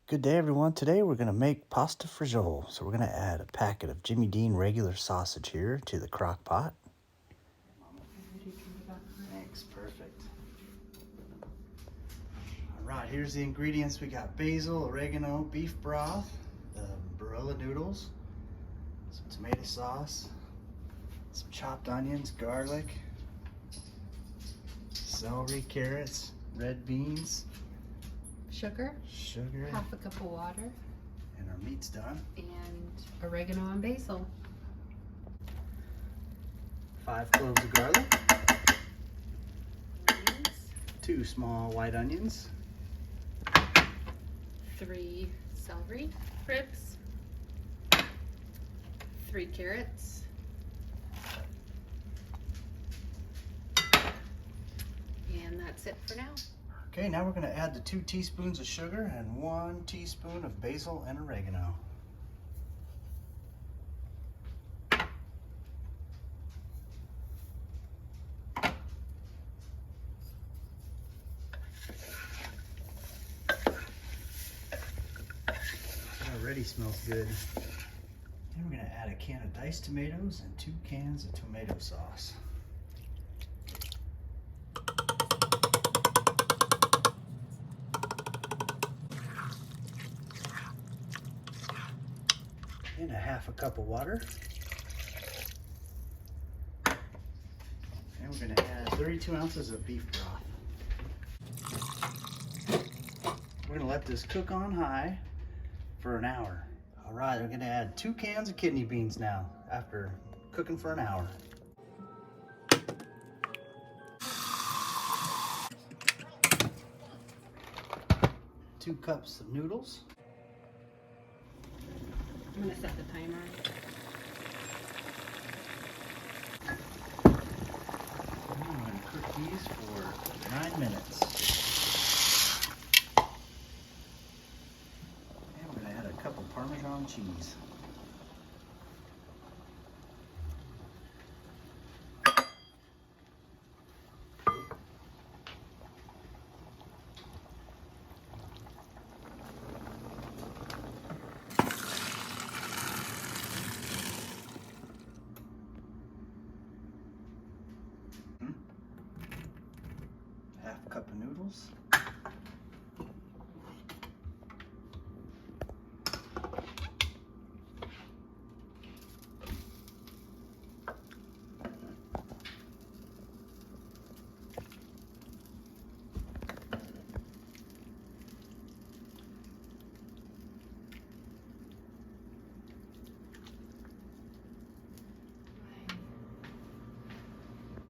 Good day, everyone. Today we're going to make pasta fagioli. So we're going to add a packet of Jimmy Dean regular sausage here to the crock pot. Thanks, perfect. All right, here's the ingredients. We got basil, oregano, beef broth, the Barilla noodles, some tomato sauce, some chopped onions, garlic, celery, carrots, red beans, sugar, half a cup of water, and our meat's done. And oregano and basil. 5 cloves of garlic, Onions, 2 small white onions, 3 celery ribs, 3 carrots, and that's it for now. Okay, now we're going to add the 2 teaspoons of sugar and 1 teaspoon of basil and oregano. That already smells good. Then we're going to add a can of diced tomatoes and 2 cans of tomato sauce. And a half a cup of water. And we're going to add 32 ounces of beef broth. We're going to let this cook on high for an hour. All right, we're going to add 2 cans of kidney beans now after cooking for an hour. 2 cups of noodles. I'm gonna set the timer. I'm going to cook these for 9 minutes. And we're going to add a cup of Parmesan cheese. Half a cup of noodles.